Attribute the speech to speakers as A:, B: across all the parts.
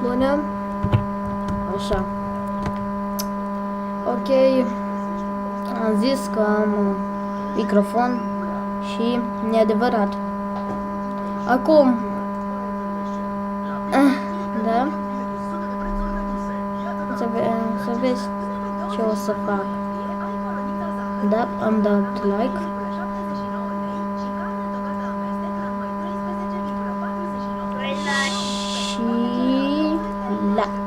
A: Bună. Așa. Ok. Am zis că am microfon și e adevărat. Acum. Da. Să vezi ce o să fac. Da, am dat like. Și like.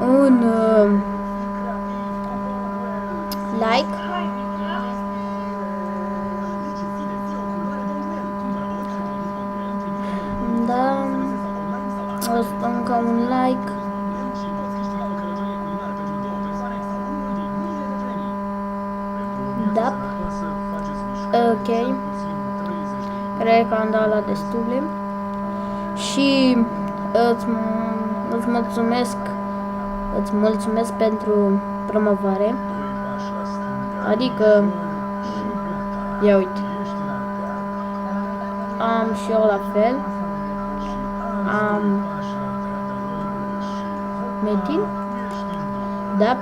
A: Un like. Da. O să dăm ca un like. Da. Ok. Cred că am dat la destule. Și îți mulțumesc pentru promovare. Adică, ia uite. Am și eu la fel. Am Metin. Da.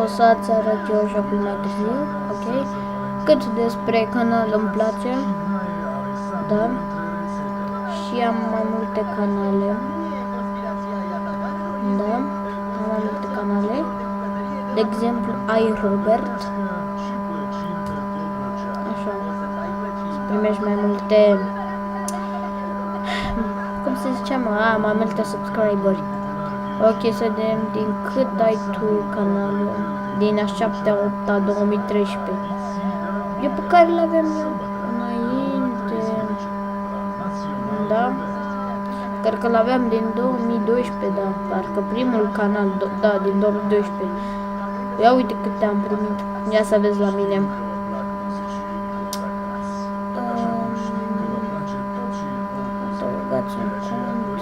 A: O să-ți arăt eu jocul mai târziu. Ok. Cât despre canal îmi place. Da. Și am mai multe canale. Da. Am mai multe canale. De exemplu, ai Robert. Așa. Să primești mai multe. Cum se zice, mă? Mai multe subscriberi. Ok, să vedem din cât ai tu canalul. Din a 7-a 8-a 2013. Eu pe care l-aveam eu înainte. Da. Cred că l-aveam din 2012, da. Parcă primul canal, da, din 2012. Ia uite câte am primit. Ia să vezi la mine. Adăugați un cont.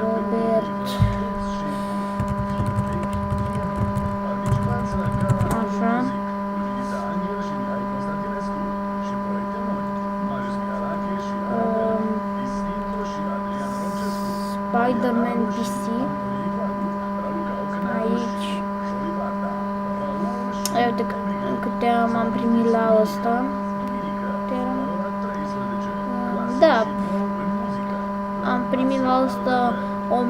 A: Robert. Așa. Spider-Man PC. Aici. Uite câte am primit la ăsta. Da. Am primit la ăsta 1000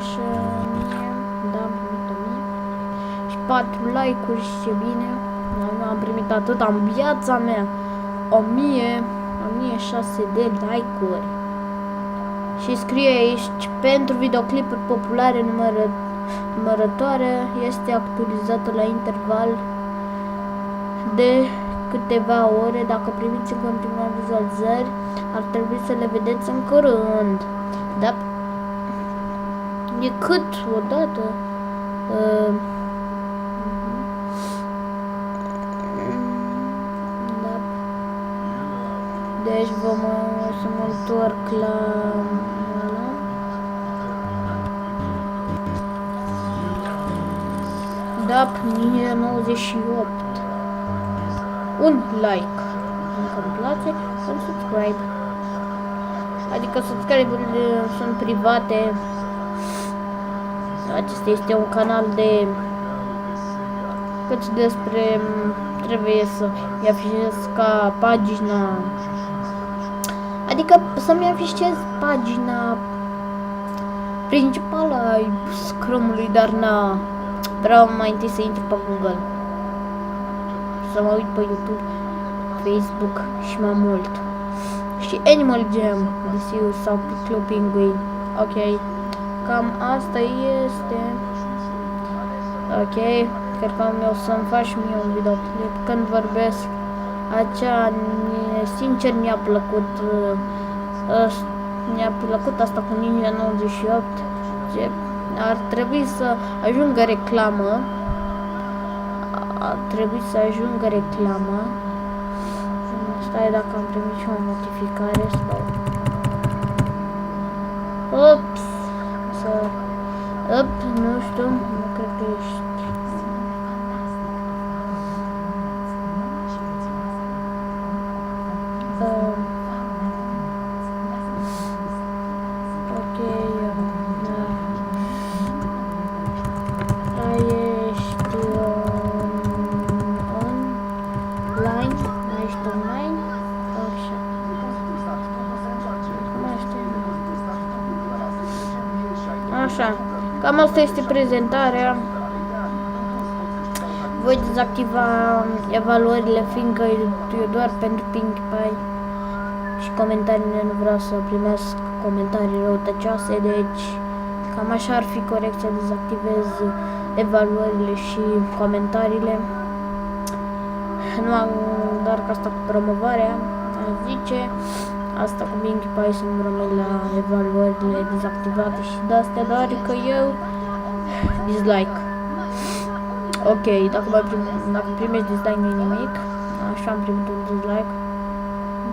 A: și 1000. Da, am primit 1000. Și 4 like-uri și ce bine. Nu am primit atât în viața mea. 1006 de like-uri. Și scrie aici, pentru videoclipuri populare numărătoare este actualizată la interval de câteva ore. Dacă primiți în continuare vizualizări, ar trebui să le vedeți în curând. Da? E cât odată? Da. Deci să mă întorc la ăla. Da, 1098. Un like. Dacă îmi place, un subscribe. Adică subscribe-urile sunt private. Acesta este un canal de... Cât despre... Trebuie să-i afișez ca pagina... Adică să-mi afișez pagina principală a Chrome-ului, dar vreau mai întâi să intru pe Google. Să mă uit pe YouTube, Facebook și mai mult. Și Animal Jam, desigur, sau Club Penguin. Ok, cam asta este. Ok, cred că o să-mi faci mie un videoclip când vorbesc. Sincer mi-a plăcut. Mi-a plăcut asta cu Ninja 98. Ar trebui să ajungă reclamă. Ar trebui să ajungă reclamă. Stai dacă am primit și o notificare. Stai. Ups. Nu știu. Nu cred că ești. Așa, cam asta este prezentarea. Voi dezactiva evaluările, fiindcă e doar pentru Pinkie Pie și comentariile, nu vreau să primesc comentarii răutăcioase, deci cam așa ar fi corect să dezactivez evaluările și comentariile. Nu am doar că asta cu promovarea, aș zice, asta cu Pinkie Pie să nu rămân la evaluările dezactivate și de-astea, doar că eu dislike. Ok, dacă primești dislike nu nimic. Așa am primit un dislike.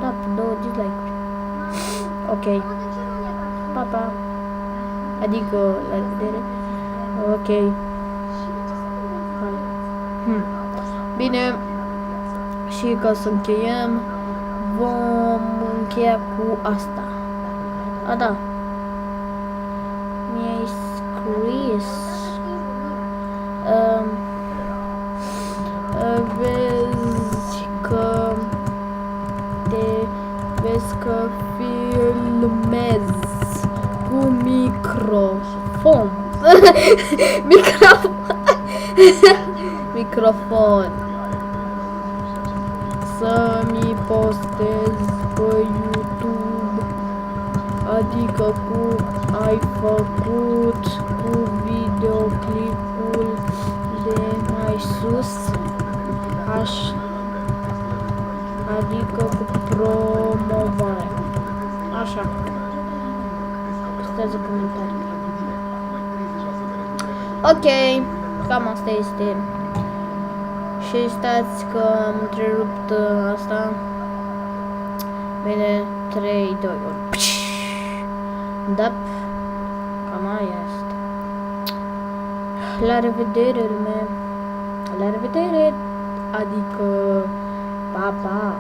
A: Da, 2 dislike-uri. Ok. Pa, pa. Adică, la revedere. Ok. Hai. Bine. Și ca să încheiem, vom încheia cu asta. A, da. Mi-ai scris. Vezi că filmez cu microfon. Microfon. Să-mi postez pe YouTube, adică cum ai făcut cu videoclipul de mai sus, adică cu promovarea. Așa. Postează comentarii. Ok, cam asta este. Și stați că am întrerupt asta. Bine, 3, 2, 1. Da. Cam aia este. La revedere, lume. La revedere. Adică, pa, pa.